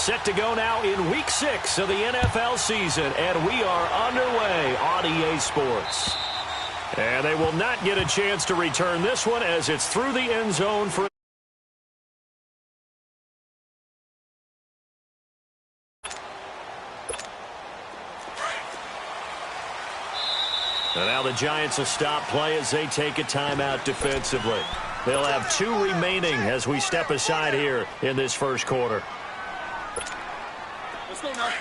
set to go now in Week 6 of the NFL season, and we are underway on EA Sports. And they will not get a chance to return this one as it's through the end zone for... And now the Giants will stop play as they take a timeout defensively. They'll have 2 remaining as we step aside here in this first quarter. Let's go now.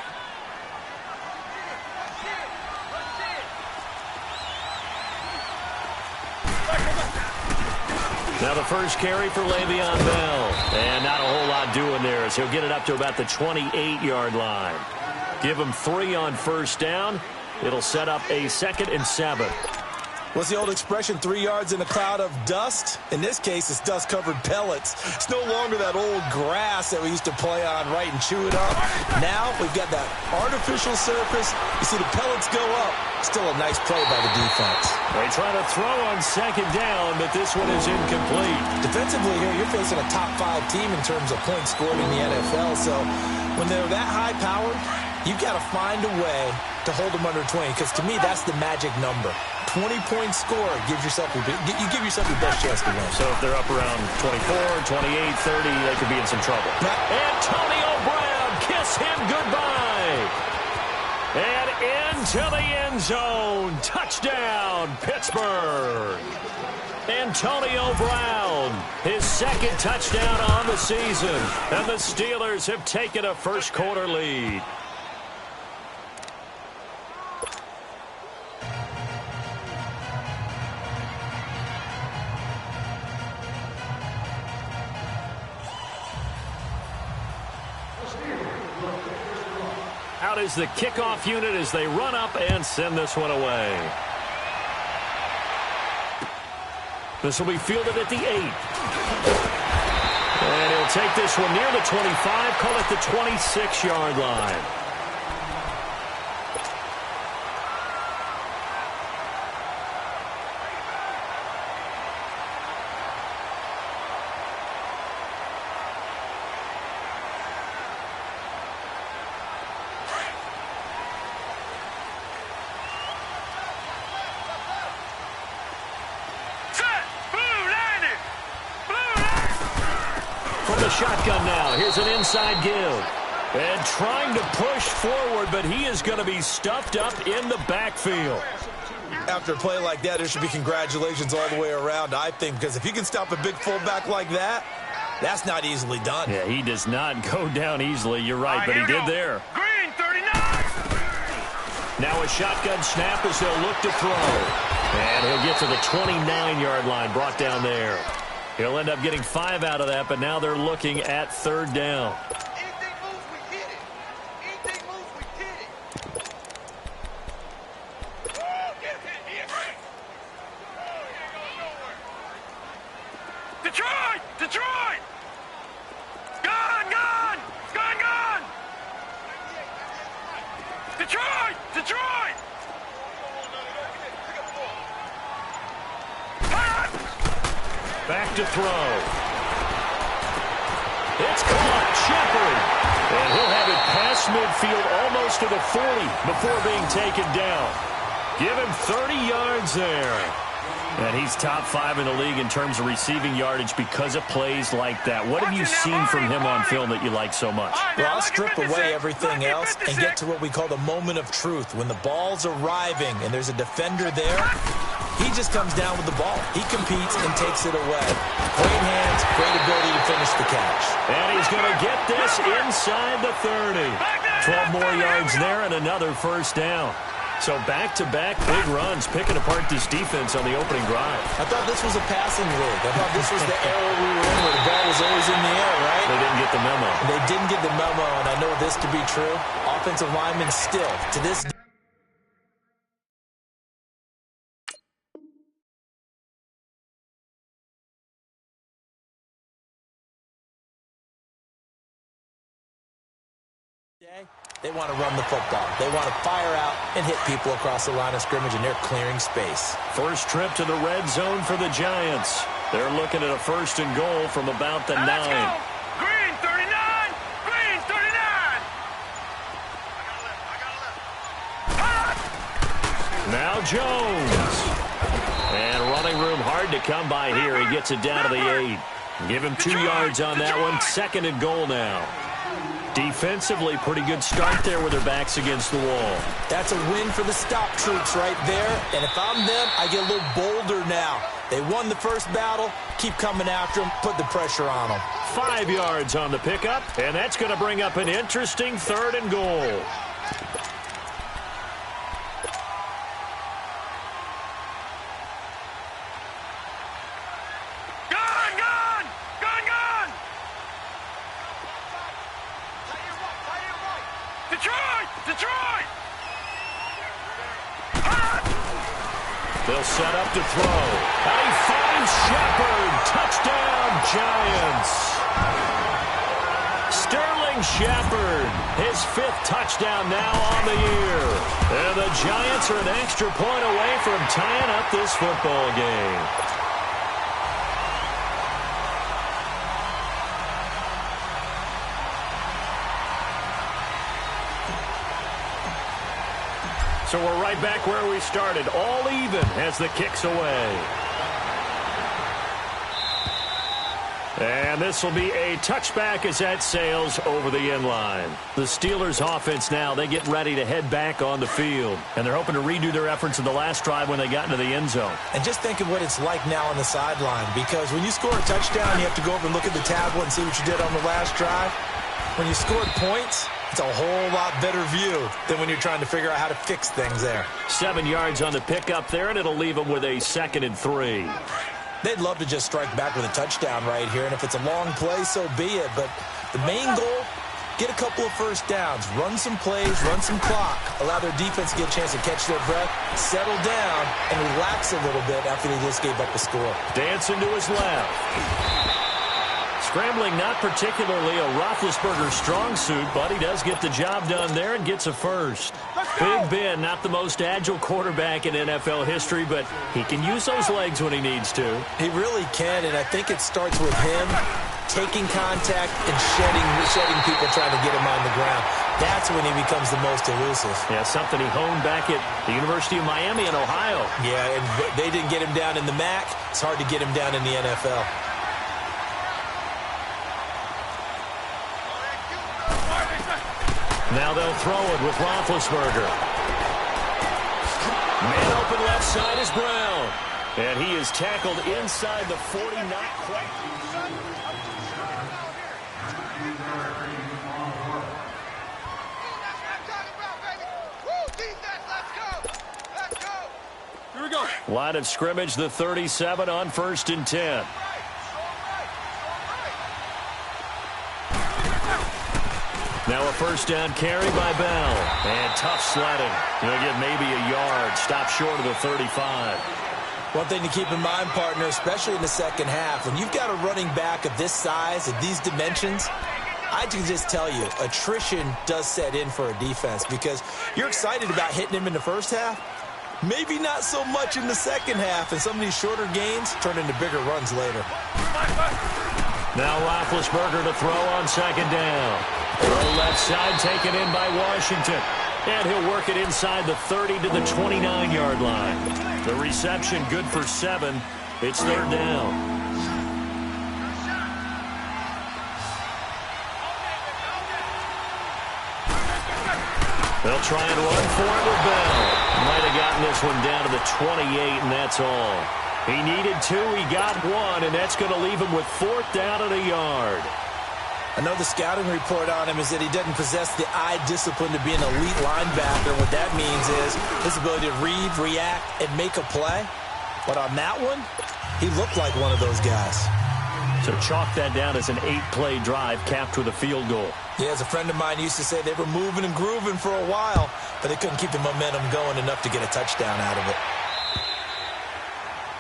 Now the first carry for Le'Veon Bell. And not a whole lot doing there as he'll get it up to about the 28-yard line. Give him 3 on first down. It'll set up a 2nd and 7. What's the old expression, 3 yards in a cloud of dust? In this case, it's dust-covered pellets. It's no longer that old grass that we used to play on, right, and chew it up. Now we've got that artificial surface. You see the pellets go up. Still a nice play by the defense. They try to throw on 2nd down, but this one is incomplete. Defensively here, you're facing a top 5 team in terms of points scored in the NFL. So when they're that high-powered, you've got to find a way to hold them under 20, because to me, that's the magic number. 20-point score gives yourself you give yourself your best chance to win. So if they're up around 24, 28, 30, they could be in some trouble. Antonio Brown, kiss him goodbye. And into the end zone. Touchdown, Pittsburgh. Antonio Brown, his 2nd touchdown on the season. And the Steelers have taken a first quarter lead. Out is the kickoff unit as they run up and send this one away. This will be fielded at the 8. And he'll take this one near the 25, call it the 26-yard line. Shotgun now. Here's an inside give. And trying to push forward, but he is going to be stuffed up in the backfield. After a play like that, there should be congratulations all the way around, I think, because if you can stop a big fullback like that, that's not easily done. Yeah, he does not go down easily. You're right, but he did there. Green, 39! Now a shotgun snap as they'll look to throw. And he'll get to the 29-yard line, brought down there. He'll end up getting 5 out of that, but now they're looking at 3rd down. Anything moves, we get it. Anything moves, we get it. Oh, get it here. Oh, he ain't going nowhere. Detroit! Detroit! Gone, gone! Gone, gone! Detroit! Detroit! Back to throw. It's caught. Shepard. And he'll have it past midfield almost to the 40 before being taken down. Give him 30 yards there. And he's top 5 in the league in terms of receiving yardage because of plays like that. What have you seen from him on film that you like so much? Well, I'll strip away everything else and get to what we call the moment of truth. When the ball's arriving and there's a defender there, he just comes down with the ball. He competes and takes it away. Great hands, great ability to finish the catch. And he's going to get this inside the 30. 12 more yards there and another first down. So back-to-back big runs, picking apart this defense on the opening drive. I thought this was a passing league. I thought this was the era we were in where the ball was always in the air, right? They didn't get the memo. They didn't get the memo, and I know this to be true. Offensive linemen still, to this day, they want to run the football. They want to fire out and hit people across the line of scrimmage, and they're clearing space. First trip to the red zone for the Giants. They're looking at a 1st and goal from about the 9. Let's go. Green, 39. Green, 39. Now Jones. And running room hard to come by here. He gets it down to the 8. Give him 2 yards on that one. 2nd and goal now. Defensively, pretty good start there with their backs against the wall. That's a win for the stop troops right there. And if I'm them, I get a little bolder now. They won the first battle. Keep coming after them. Put the pressure on them. 5 yards on the pickup. And that's going to bring up an interesting 3rd and goal. They'll set up to throw. And he finds Shepard. Touchdown, Giants. Sterling Shepard, his 5th touchdown now on the year. And the Giants are an extra point away from tying up this football game. So we're right back where we started, all even as the kick's away. And this will be a touchback as that sails over the end line. The Steelers offense now, they get ready to head back on the field. And they're hoping to redo their efforts in the last drive when they got into the end zone. And just think of what it's like now on the sideline. Because when you score a touchdown, you have to go over and look at the tablet and see what you did on the last drive. When you scored points, it's a whole lot better view than when you're trying to figure out how to fix things there. 7 yards on the pickup there, and it'll leave them with a 2nd and 3. They'd love to just strike back with a touchdown right here, and if it's a long play, so be it. But the main goal, get a couple of first downs, run some plays, run some clock, allow their defense to get a chance to catch their breath, settle down, and relax a little bit after they just gave up a score. Dancing to his left. Scrambling, not particularly a Roethlisberger strong suit, but he does get the job done there and gets a first. Big Ben, not the most agile quarterback in NFL history, but he can use those legs when he needs to. He really can, and I think it starts with him taking contact and shedding people trying to get him on the ground. That's when he becomes the most elusive. Yeah, something he honed back at the University of Miami in Ohio. Yeah, and they didn't get him down in the MAC. It's hard to get him down in the NFL. Now they'll throw it with Roethlisberger. Man open left side is Brown. And he is tackled inside the 40, not quite. Here we go. Line of scrimmage, the 37 on 1st and 10. Now a first down carry by Bell. And tough sledding. He'll get maybe a yard. Stop short of the 35. One thing to keep in mind, partner, especially in the second half, when you've got a running back of this size, of these dimensions, I can just tell you, attrition does set in for a defense because you're excited about hitting him in the first half. Maybe not so much in the second half, and some of these shorter gains turn into bigger runs later. Now Roethlisberger to throw on 2nd down. Throw left side taken in by Washington. And he'll work it inside the 30 to the 29-yard line. The reception good for 7. It's 3rd down. They'll try and run for it with Bell. Might have gotten this one down to the 28, and that's all. He needed 2, he got 1, and that's going to leave him with 4th down and a yard. I know the scouting report on him is that he doesn't possess the eye discipline to be an elite linebacker. What that means is his ability to read, react, and make a play. But on that one, he looked like one of those guys. So chalk that down as an 8-play drive capped with a field goal. Yeah, as a friend of mine used to say, they were moving and grooving for a while, but they couldn't keep the momentum going enough to get a touchdown out of it.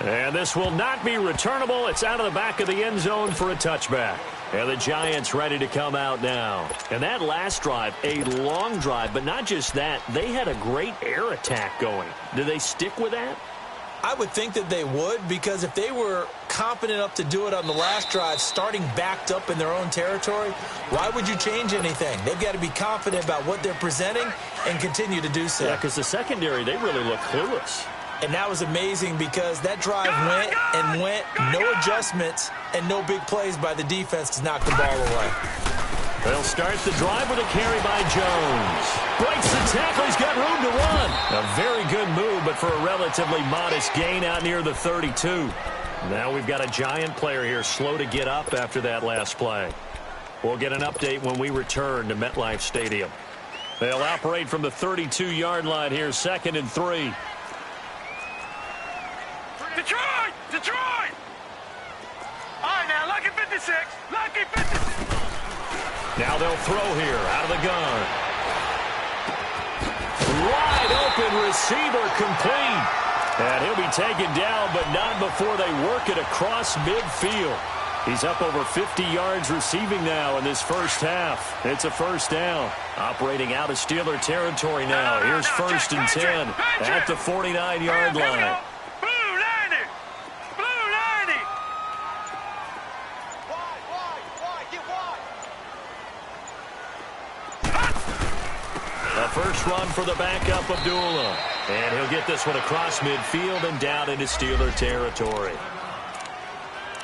And this will not be returnable. It's out of the back of the end zone for a touchback. And the Giants ready to come out now. And that last drive, a long drive, but not just that. They had a great air attack going. Do they stick with that? I would think that they would, because if they were confident enough to do it on the last drive, starting backed up in their own territory, why would you change anything? They've got to be confident about what they're presenting and continue to do so. Yeah, because the secondary, they really look clueless. And that was amazing because that drive went and went, no adjustments and no big plays by the defense to knock the ball away. They'll start the drive with a carry by Jones. Breaks the tackle. He's got room to run. A very good move, but for a relatively modest gain out near the 32. Now we've got a Giant player here slow to get up after that last play. We'll get an update when we return to MetLife Stadium. They'll operate from the 32-yard line here, 2nd and 3. Detroit! Detroit! All right, now, lucky 56. Lucky 56. Now they'll throw here out of the gun. Wide open receiver complete. And he'll be taken down, but not before they work it across midfield. He's up over 50 yards receiving now in this first half. It's a first down. Operating out of Steeler territory now. Here's 1st and 10 at the 49-yard line. First run for the backup, Abdullah. And he'll get this one across midfield and down into Steeler territory.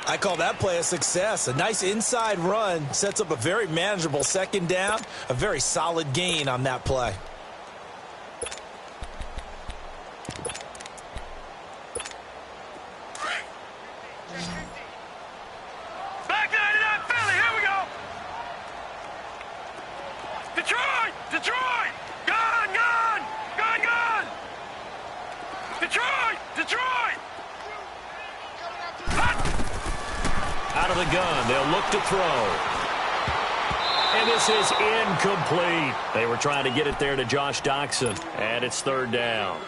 I call that play a success. A nice inside run sets up a very manageable 2nd down. A very solid gain on that play. Back 99 Philly, here we go. Detroit! Detroit! Gun! Gun! Gun! Gun! Detroit! Detroit! Out of the gun, they'll look to throw. And this is incomplete. They were trying to get it there to Josh Doxson, and it's 3rd down.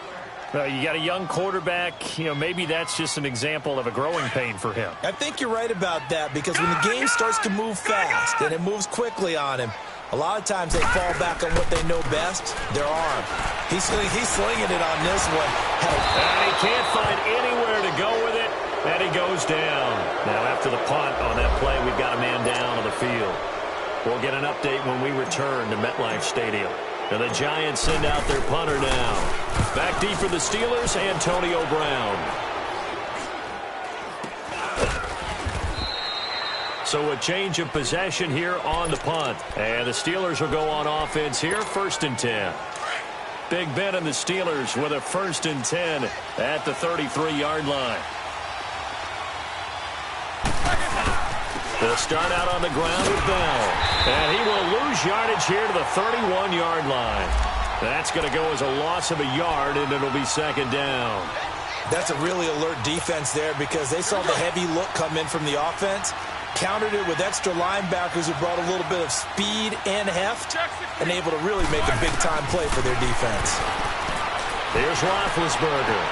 You got a young quarterback, maybe that's just an example of a growing pain for him. I think you're right about that, because when the game starts to move fast and it moves quickly on him, a lot of times they fall back on what they know best, their arm. He's slinging it on this one. And he can't find anywhere to go with it, and he goes down. Now after the punt on that play, we've got a man down on the field. We'll get an update when we return to MetLife Stadium. And the Giants send out their punter now. Back deep for the Steelers, Antonio Brown. So a change of possession here on the punt. And the Steelers will go on offense here, 1st and 10. Big Ben and the Steelers with a 1st and 10 at the 33-yard line. They'll start out on the ground with Bell. And he will lose yardage here to the 31-yard line. That's going to go as a loss of a yard, and it'll be 2nd down. That's a really alert defense there, because they saw the heavy look come in from the offense, countered it with extra linebackers who brought a little bit of speed and heft, and able to really make a big-time play for their defense. Here's Roethlisberger.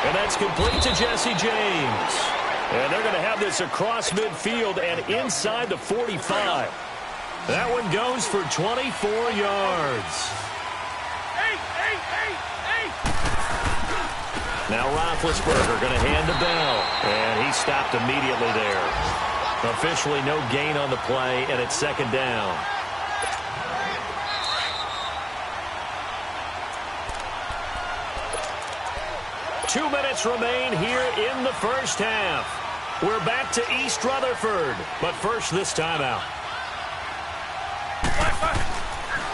And that's complete to Jesse James. And they're going to have this across midfield and inside the 45. That one goes for 24 yards. Now Roethlisberger going to hand to Bell. And he stopped immediately there. Officially no gain on the play, and it's 2nd down. Two minutes remain here in the first half. We're back to East Rutherford, but first this timeout.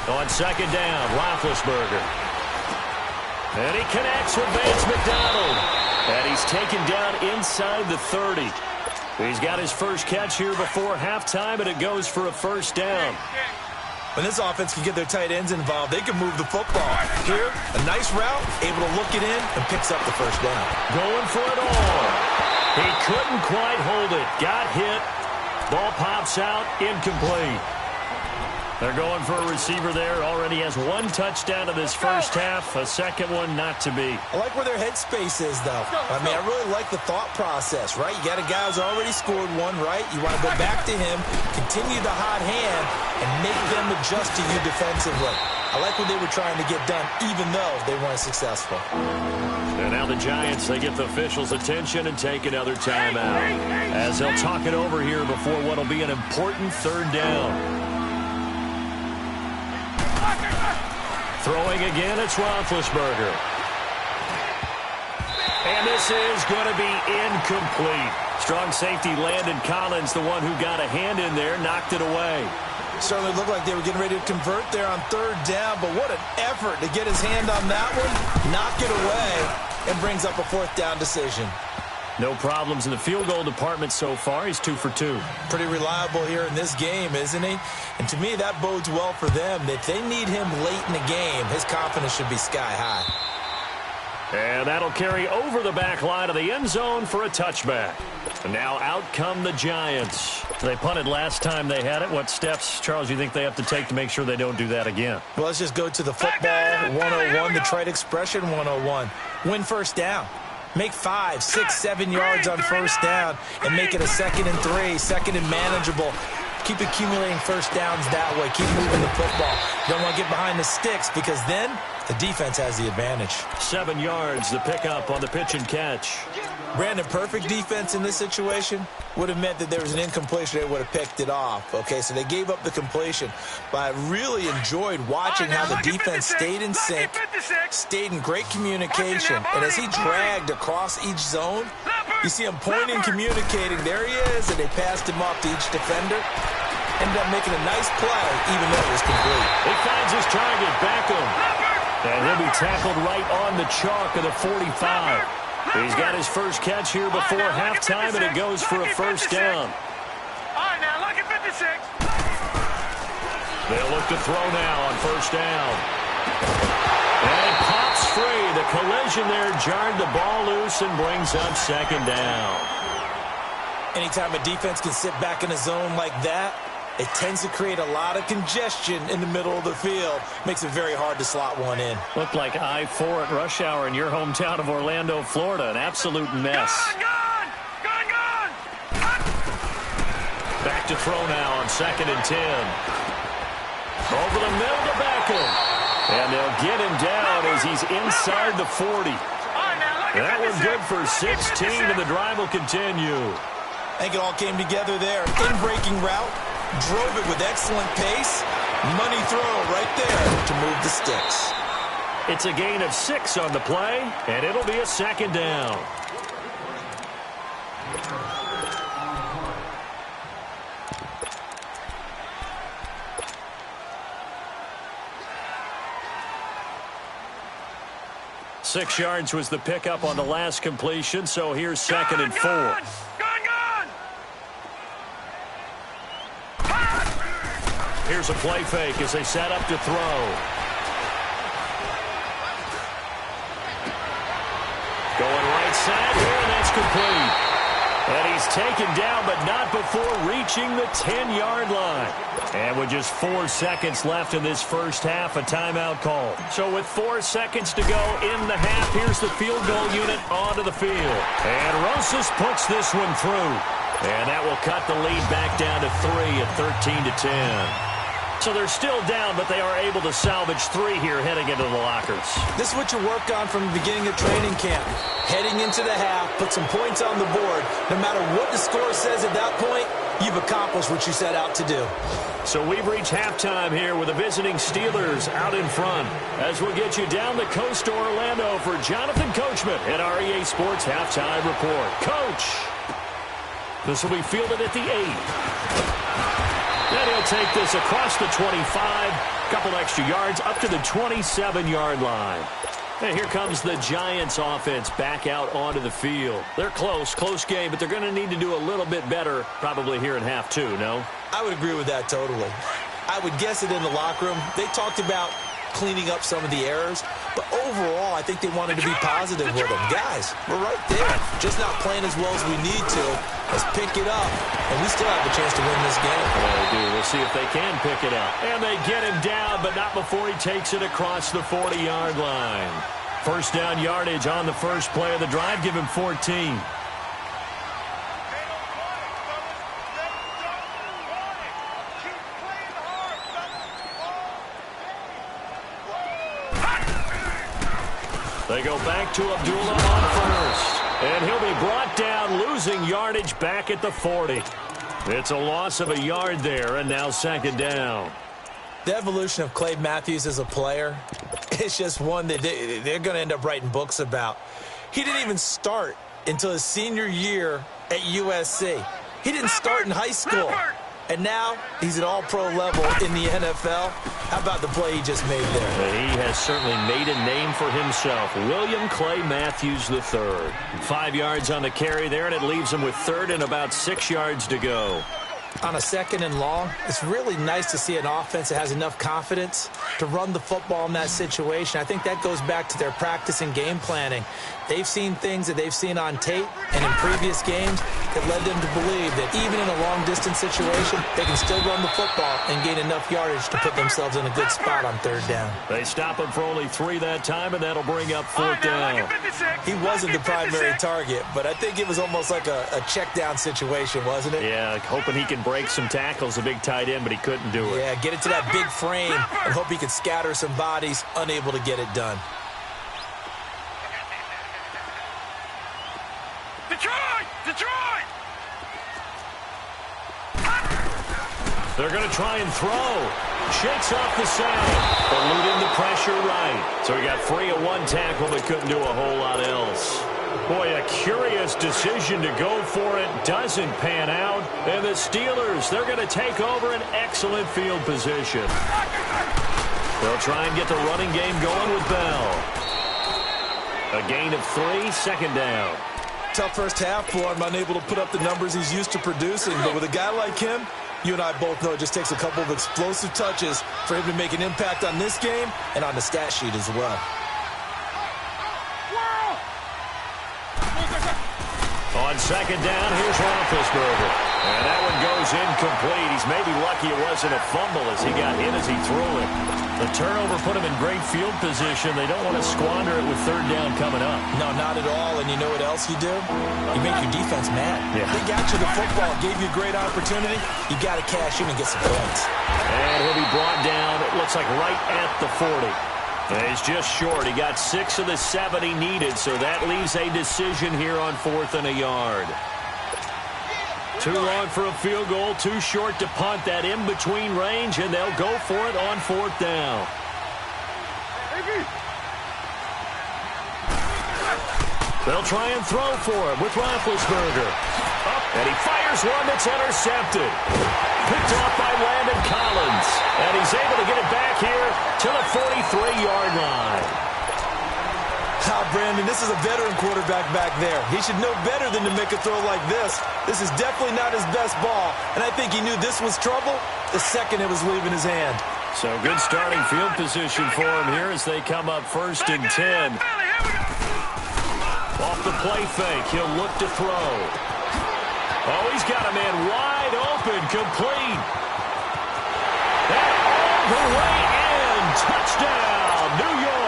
On 2nd down, Roethlisberger. And he connects with Vance McDonald. And he's taken down inside the 30. He's got his first catch here before halftime, and it goes for a 1st down. When this offense can get their tight ends involved, they can move the football. Here, a nice route, able to look it in, and picks up the 1st down. Going for it all. He couldn't quite hold it. Got hit. Ball pops out, incomplete. They're going for a receiver there. Already has 1 touchdown in this first half. A second one not to be. I like where their headspace is, though. I mean, I really like the thought process, right? You got a guy who's already scored 1, right? You want to go back to him, continue the hot hand, and make them adjust to you defensively. I like what they were trying to get done, even though they weren't successful. And now the Giants, they get the officials' attention and take another timeout, as they'll talk it over here before what will be an important third down. Throwing again, it's Roethlisberger. And this is going to be incomplete. Strong safety Landon Collins, the one who got a hand in there, knocked it away. Certainly looked like they were getting ready to convert there on third down, but what an effort to get his hand on that one, knock it away, and brings up a fourth down decision. No problems in the field goal department so far. He's 2 for 2. Pretty reliable here in this game, isn't he? And to me, that bodes well for them. If they need him late in the game, his confidence should be sky high. And that'll carry over the back line of the end zone for a touchback. And now out come the Giants. They punted last time they had it. What steps, Charles, you think they have to take to make sure they don't do that again? Well, let's just go to the football 101, the trite expression 101. Win first down. Make 5, 6, 7 yards on first down and make it a 2nd and 3, 2nd and manageable. Keep accumulating first downs that way. Keep moving the football. You don't want to get behind the sticks because then the defense has the advantage. 7 yards, the pickup on the pitch and catch. Brandon, perfect defense in this situation would have meant that there was an incompletion. They would have picked it off. Okay, so they gave up the completion. But I really enjoyed watching how the defense stayed in sync, stayed in great communication. And as he dragged across each zone, you see him pointing, communicating. There he is, and they passed him off to each defender. Ended up making a nice play, even though it was complete. He finds his target, Beckham. And he'll be tackled right on the chalk of the 45. He's got his first catch here before halftime, and it goes for a first down. All right, now, lucky 56. They'll look to throw now on first down. And it pops free. The collision there jarred the ball loose and brings up second down. Anytime a defense can sit back in a zone like that, it tends to create a lot of congestion in the middle of the field. Makes it very hard to slot one in. Looked like I-4 at rush hour in your hometown of Orlando, Florida. An absolute mess. Gone! Back to throw now on 2nd and 10. Over the middle to Beckham. And they'll get him down as he's inside the 40. That one good for 16, and the drive will continue. I think it all came together there. In-breaking route. Drove it with excellent pace. Money throw right there to move the sticks. It's a gain of 6 on the play, and it'll be a second down. Six yards was the pickup on the last completion, so here's 2nd and 4. Here's a play fake as they set up to throw. Going right side here, and that's complete. And he's taken down, but not before reaching the 10-yard line. And with just 4 seconds left in this first half, a timeout call. So with 4 seconds to go in the half, here's the field goal unit onto the field. And Rosas puts this one through. And that will cut the lead back down to 3 at 13-10. So they're still down, but they are able to salvage 3 here heading into the lockers. This is what you work on from the beginning of training camp. Heading into the half, put some points on the board. No matter what the score says at that point, you've accomplished what you set out to do. So we've reached halftime here with the visiting Steelers out in front. As we'll get you down the coast to Orlando for Jonathan Coachman at our EA Sports Halftime Report. Coach, this will be fielded at the 8. Then he'll take this across the 25, couple extra yards up to the 27-yard line. And here comes the Giants offense back out onto the field. They're close game, but they're going to need to do a little bit better probably here in half 2, no? I would agree with that totally. I would guess it in the locker room. They talked about cleaning up some of the errors, but overall, I think they wanted to be positive with them. Guys, we're right there. Just not playing as well as we need to. Let's pick it up, and we still have a chance to win this game. Well, they do. We'll see if they can pick it up. And they get him down, but not before he takes it across the 40-yard line. First down yardage on the first play of the drive. Give him 14. They go back to Abdullah on first. And he'll be brought down, losing yardage back at the 40. It's a loss of a yard there, and now second down. The evolution of Clay Matthews as a player, it's just one that they're going to end up writing books about. He didn't even start until his senior year at USC. He didn't start in high school. And now he's at all-pro level in the NFL. How about the play he just made there? He has certainly made a name for himself. William Clay Matthews III. 5 yards on the carry there, and it leaves him with third and about 6 yards to go. On a second and long, it's really nice to see an offense that has enough confidence to run the football in that situation. I think that goes back to their practice and game planning. They've seen things that they've seen on tape and in previous games that led them to believe that even in a long-distance situation, they can still run the football and gain enough yardage to put themselves in a good spot on third down. They stop him for only 3 that time, and that'll bring up fourth down. He wasn't the primary target, but I think it was almost like a check-down situation, wasn't it? Yeah, hoping he can break some tackles, a big tight end, but he couldn't do it. Yeah, get it to that big frame and hope he could scatter some bodies, unable to get it done. Detroit! They're going to try and throw. Shakes off the sand, eluding the pressure right. So he got free of one tackle, but couldn't do a whole lot else. Boy, a curious decision to go for it. Doesn't pan out. And the Steelers, they're going to take over an excellent field position. They'll try and get the running game going with Bell. A gain of 3, second down. Tough first half for him, unable to put up the numbers he's used to producing. But with a guy like him, you and I both know it just takes a couple of explosive touches for him to make an impact on this game and on the stat sheet as well. On second down, here's Roethlisberger. And that one goes incomplete. He's maybe lucky it wasn't a fumble as he got hit as he threw it. The turnover put him in great field position. They don't want to squander it with third down coming up. No, not at all. And you know what else you do? You make your defense mad. Yeah. They got you the football, gave you a great opportunity. You got to cash in and get some points. And he'll be brought down, it looks like right at the 40. And he's just short. He got 6 of the 7 he needed, so that leaves a decision here on 4th and a yard. Too long for a field goal, too short to punt. That in-between range, and they'll go for it on 4th down. They'll try and throw for it with Roethlisberger. And he fires one that's intercepted. Picked off by Landon Collins. And he's able to get it back here to the 43-yard line. Brandon, this is a veteran quarterback back there. He should know better than to make a throw like this. This is definitely not his best ball, and I think he knew this was trouble the second it was leaving his hand. So good starting field position for him here as they come up 1st and 10. Off the play fake, he'll look to throw. Oh, he's got a man wide open, complete. And all the way in, touchdown, New York.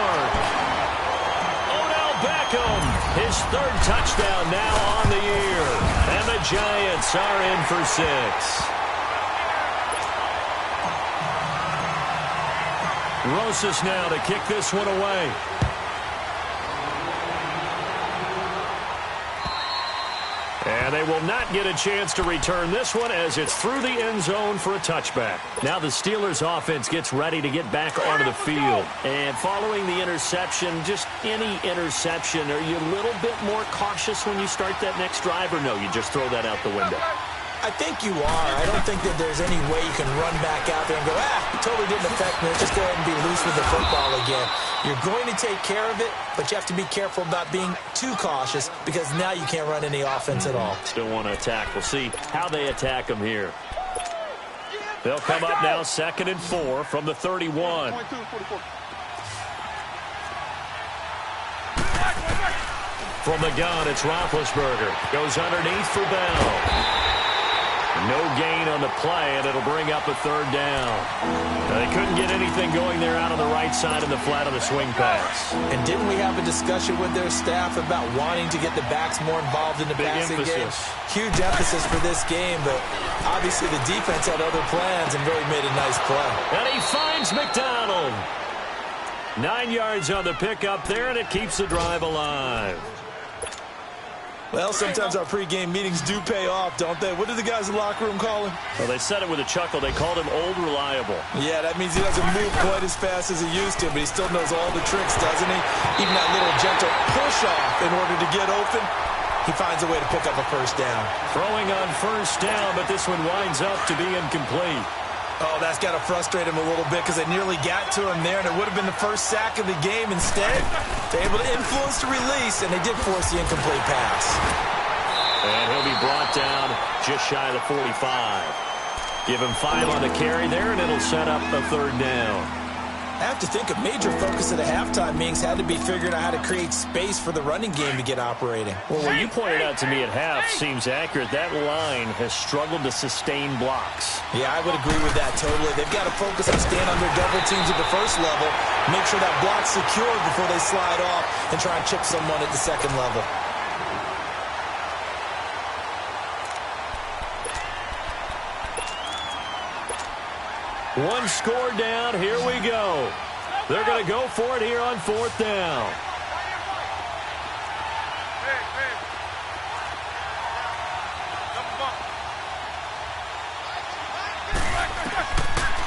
His 3rd touchdown now on the year. And the Giants are in for 6. Rosas now to kick this one away. And they will not get a chance to return this one as it's through the end zone for a touchback. Now the Steelers offense gets ready to get back onto the field. And following the interception, just any interception, are you a little bit more cautious when you start that next drive, or no, you just throw that out the window? I think you are. I don't think that there's any way you can run back out there and go, it totally didn't affect me. Let's just go ahead and be loose with the football again. You're going to take care of it, but you have to be careful about being too cautious because now you can't run any offense at all. Still want to attack. We'll see how they attack him here. They'll come up now 2nd and 4 from the 31. From the gun, it's Roethlisberger. Goes underneath for Bell. No gain on the play, and it'll bring up a 3rd down. They couldn't get anything going there out on the right side of the flat of the swing pass. And didn't we have a discussion with their staff about wanting to get the backs more involved in the passing game? Huge emphasis for this game, but obviously the defense had other plans and really made a nice play. And he finds McDonald. 9 yards on the pickup there, and it keeps the drive alive. Well, sometimes our pregame meetings do pay off, don't they? What do the guys in the locker room call him? Well, they said it with a chuckle. They called him Old Reliable. Yeah, that means he doesn't move quite as fast as he used to, but he still knows all the tricks, doesn't he? Even that little gentle push-off in order to get open, he finds a way to pick up a first down. Throwing on first down, but this one winds up to be incomplete. Oh, that's got to frustrate him a little bit because they nearly got to him there, and it would have been the first sack of the game. Instead, they're able to influence the release, and they did force the incomplete pass. And he'll be brought down just shy of the 45. Give him 5 on the carry there, and it'll set up a third down. I have to think a major focus of the halftime meetings had to be figuring out how to create space for the running game to get operating. Well, what you pointed out to me at half seems accurate. That line has struggled to sustain blocks. Yeah, I would agree with that totally. They've got to focus on staying under double teams at the first level, make sure that block's secured before they slide off and try and chip someone at the second level. One score down. Here we go. They're going to go for it here on fourth down.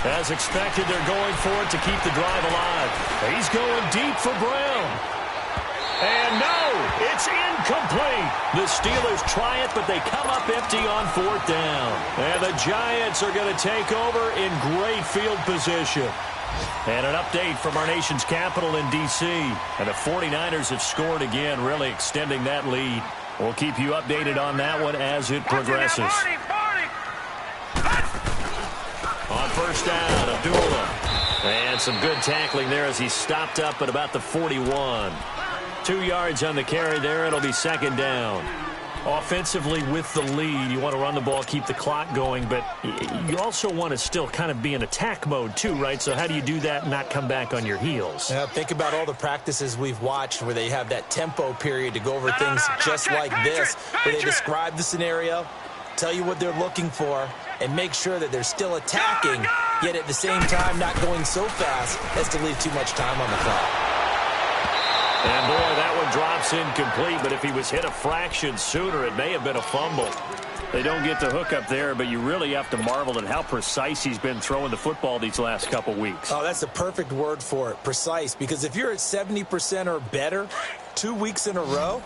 As expected, they're going for it to keep the drive alive. He's going deep for Brown. And no, it's incomplete. The Steelers try it, but they come up empty on fourth down. And the Giants are going to take over in great field position. And an update from our nation's capital in D.C. And the 49ers have scored again, really extending that lead. We'll keep you updated on that one as it progresses. On first down, Abdullah. And some good tackling there as he stopped up at about the 41. 2 yards on the carry there. It'll be second down. Offensively with the lead, you want to run the ball, keep the clock going, but you also want to still kind of be in attack mode too, right? So how do you do that and not come back on your heels? Yeah, think about all the practices we've watched where they have that tempo period to go over things just like this, where they describe the scenario, tell you what they're looking for, and make sure that they're still attacking, yet at the same time not going so fast as to leave too much time on the clock. And, boy, that one drops incomplete, but if he was hit a fraction sooner, it may have been a fumble. They don't get the hook up there, but you really have to marvel at how precise he's been throwing the football these last couple weeks. Oh, that's the perfect word for it, precise, because if you're at 70% or better 2 weeks in a row,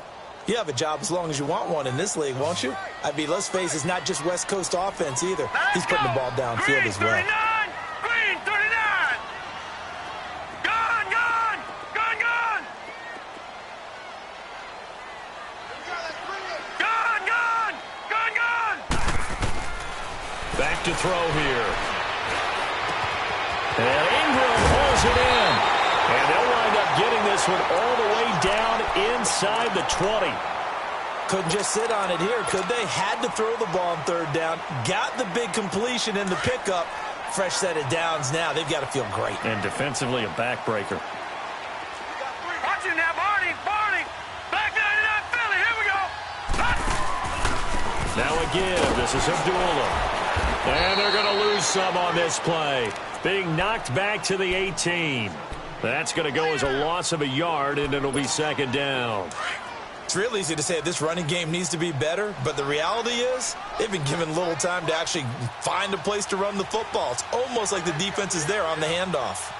you have a job as long as you want one in this league, won't you? I mean, let's face it, it's not just West Coast offense either. He's putting the ball downfield as well. Green 39! Gone! Back to throw here. And Ingram pulls it in. And they'll wind up getting this one all the way down inside the 20. Couldn't just sit on it here, could they? Had to throw the ball on third down. Got the big completion in the pickup. Fresh set of downs now. They've got to feel great. And defensively, a backbreaker. Watch it now, Barney! Back 99 Philly, here we go! Now again, this is Abdullah. And they're going to lose some on this play. Being knocked back to the 18. That's going to go as a loss of a yard, and it'll be second down. It's real easy to say this running game needs to be better, but the reality is they've been given little time to actually find a place to run the football. It's almost like the defense is there on the handoff.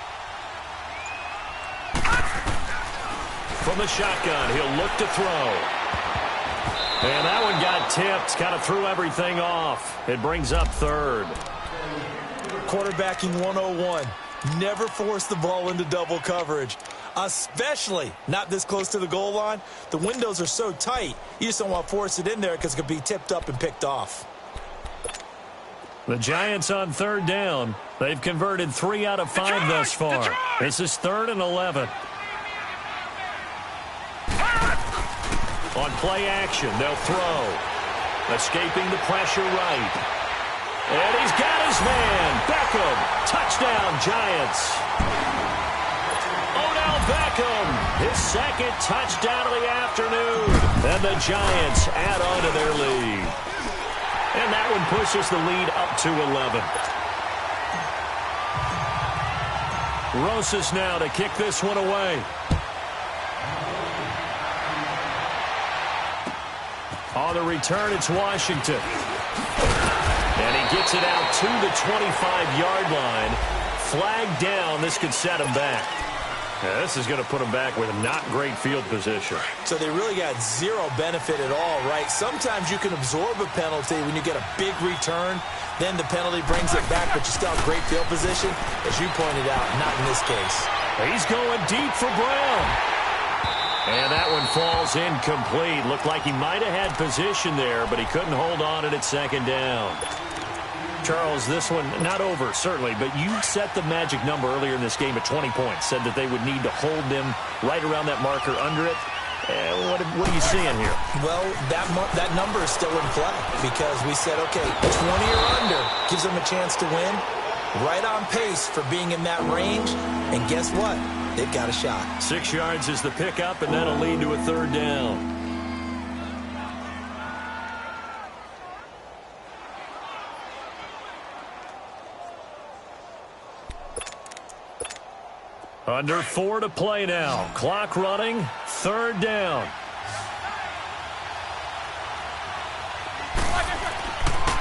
From the shotgun, he'll look to throw. And that one got tipped, kind of threw everything off. It brings up third. Quarterbacking 101. Never force the ball into double coverage, especially not this close to the goal line. The windows are so tight, you just don't want to force it in there because it could be tipped up and picked off. The Giants on third down. They've converted 3 out of 5 thus far. This is 3rd and 11. On play action, they'll throw. Escaping the pressure right. And he's got his man. Beckham. Touchdown, Giants. Odell Beckham. His second touchdown of the afternoon. And the Giants add on to their lead. And that one pushes the lead up to 11. Rosas now to kick this one away. On the return, it's Washington. And he gets it out to the 25-yard line. Flag down. This could set him back. Yeah, this is going to put him back with not great field position. So they really got zero benefit at all, right? Sometimes you can absorb a penalty when you get a big return. Then the penalty brings it back, but you still have great field position. As you pointed out, not in this case. He's going deep for Brown. And that one falls incomplete. Looked like he might have had position there, but he couldn't hold on it at second down. Charles, this one not over, certainly, but you set the magic number earlier in this game at 20 points. Said that they would need to hold them right around that marker under it. What are you seeing here? Well, that number is still in play because we said, okay, 20 or under gives them a chance to win. Right on pace for being in that range. And guess what? They've got a shot. 6 yards is the pickup, and that'll lead to a third down. Under 4 to play now. Clock running. Third down.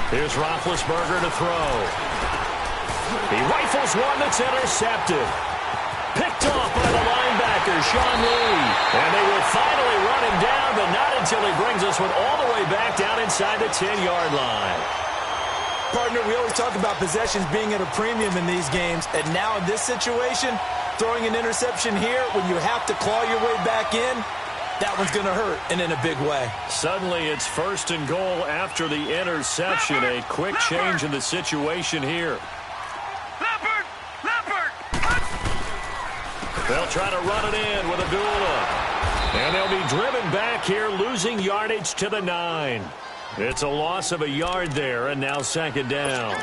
Here's Roethlisberger to throw. He rifles one that's intercepted. Picked off by the linebacker, Sean Lee. And they will finally run him down, but not until he brings this one all the way back down inside the 10-yard line. Partner, we always talk about possessions being at a premium in these games, and now in this situation, throwing an interception here when you have to claw your way back in, that one's going to hurt, and in a big way. Suddenly, it's first and goal after the interception. A quick change in the situation here. They'll try to run it in with Abdullah. And they'll be driven back here, losing yardage to the 9. It's a loss of a yard there, and now second down.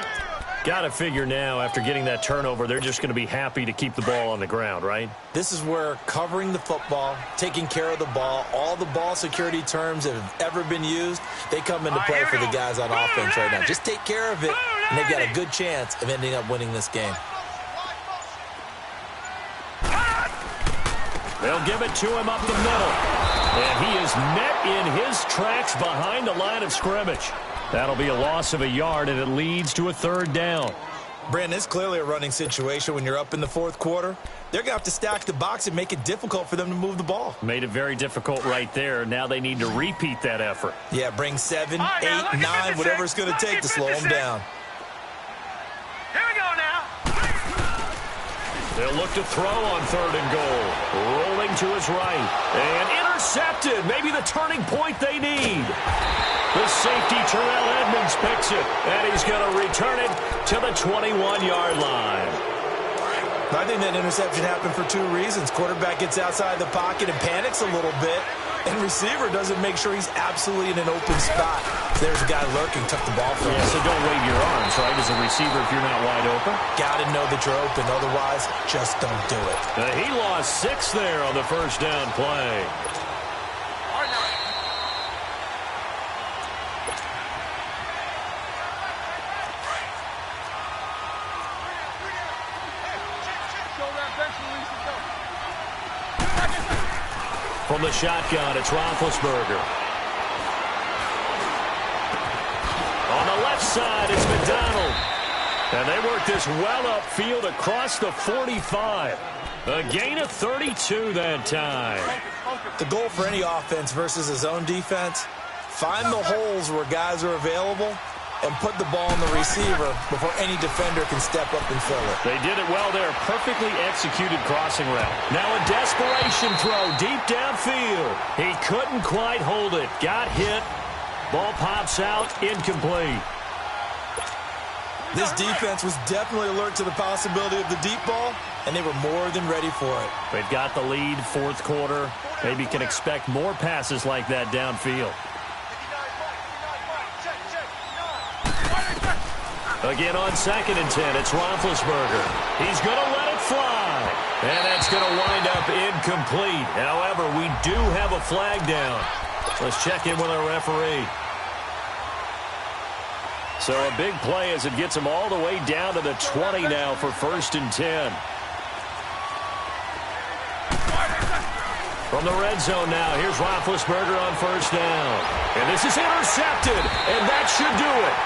Got to figure now, after getting that turnover, they're just going to be happy to keep the ball on the ground, right? This is where covering the football, taking care of the ball, all the ball security terms that have ever been used, they come into play for the guys on offense right now. Just take care of it, and they've got a good chance of ending up winning this game. They'll give it to him up the middle. And he is met in his tracks behind the line of scrimmage. That'll be a loss of a yard, and it leads to a third down. Brandon, it's clearly a running situation when you're up in the fourth quarter. They're going to have to stack the box and make it difficult for them to move the ball. Made it very difficult right there. Now they need to repeat that effort. Yeah, bring 7, 8, 9, whatever it's going to take to slow them down. Here we go now. They'll look to throw on third and goal. Rolling to his right. And intercepted. Maybe the turning point they need. The safety, Terrell Edmonds, picks it. And he's going to return it to the 21-yard line. I think that interception happened for 2 reasons. Quarterback gets outside the pocket and panics a little bit. And receiver doesn't make sure he's absolutely in an open spot. There's a guy lurking, tuck the ball from him. Yeah, so don't wave your arms, right, as a receiver if you're not wide open. Got to know that you're open. Otherwise, just don't do it. He lost 6 there on the first down play. From the shotgun, it's Roethlisberger. On the left side, it's McDonald. And they work this well upfield across the 45. A gain of 32 that time. The goal for any offense versus his own defense, find the holes where guys are available and put the ball on the receiver before any defender can step up and fill it. They did it well there. Perfectly executed crossing route. Now a desperation throw deep downfield. He couldn't quite hold it. Got hit. Ball pops out. Incomplete. This defense was definitely alert to the possibility of the deep ball, and they were more than ready for it. They've got the lead, fourth quarter. Maybe can expect more passes like that downfield. Again on 2nd and 10, it's Roethlisberger. He's going to let it fly. And that's going to wind up incomplete. However, we do have a flag down. Let's check in with our referee. So a big play as it gets him all the way down to the 20 now for 1st and 10. From the red zone now, here's Roethlisberger on first down. And this is intercepted, and that should do it.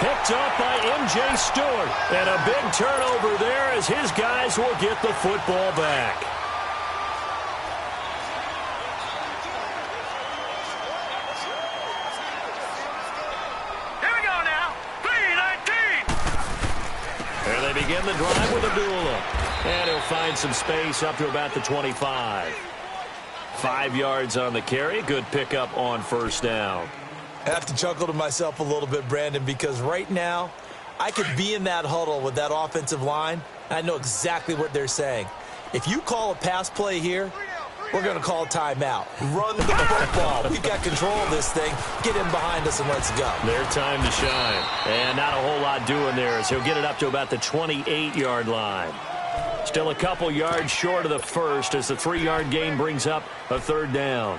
Picked up by M.J. Stewart. And a big turnover there as his guys will get the football back. Here we go now. 3-19. And they begin the drive with Abdullah. And he'll find some space up to about the 25. 5 yards on the carry. Good pickup on first down. I have to chuckle to myself a little bit, Brandon, because right now I could be in that huddle with that offensive line, and I know exactly what they're saying. If you call a pass play here, we're going to call a timeout. Run the football. We've got control of this thing. Get in behind us and let's go. Their time to shine. And not a whole lot doing there as he'll get it up to about the 28-yard line. Still a couple yards short of the first as the 3-yard gain brings up a third down.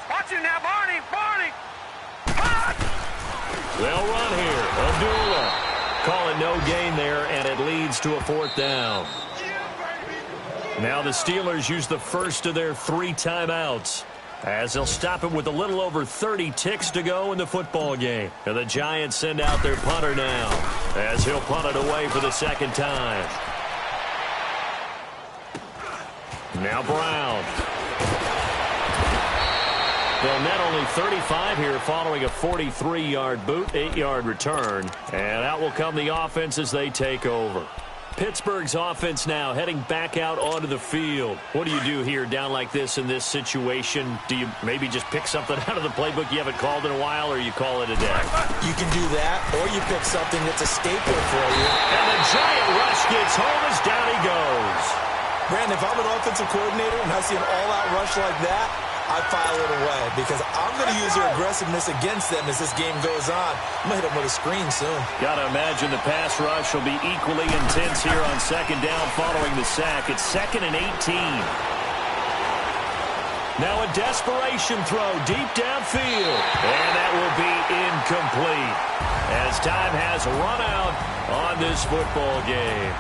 Watch it now, Barney. Barney. They'll run here. Abdullah. Call it no gain there, and it leads to a fourth down. Now the Steelers use the first of their 3 timeouts as they'll stop it with a little over 30 ticks to go in the football game. And the Giants send out their punter now as he'll punt it away for the second time. Now Brown. They'll net only 35 here following a 43-yard boot, 8-yard return. And out will come the offense as they take over. Pittsburgh's offense now heading back out onto the field. What do you do here down like this in this situation? Do you maybe just pick something out of the playbook you haven't called in a while, or you call it a day? You can do that, or you pick something that's a staple for you. And the giant rush gets home as down he goes. Brandon, if I'm an offensive coordinator and I see an all-out rush like that, I file it away because I'm going to use their aggressiveness against them as this game goes on. I'm going to hit them with a screen soon. Got to imagine the pass rush will be equally intense here on second down following the sack. It's 2nd and 18. Now a desperation throw deep downfield. And that will be incomplete as time has run out on this football game.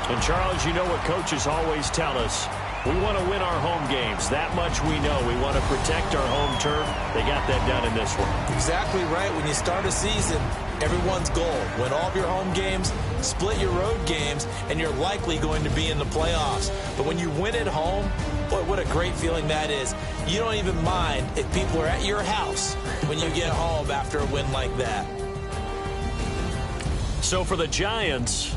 And Charles, you know what coaches always tell us. We want to win our home games. That much we know. We want to protect our home turf. They got that done in this one. Exactly right. When you start a season, everyone's goal, win all of your home games, split your road games, and you're likely going to be in the playoffs. But when you win at home, boy, what a great feeling that is. You don't even mind if people are at your house when you get home after a win like that. So for the Giants,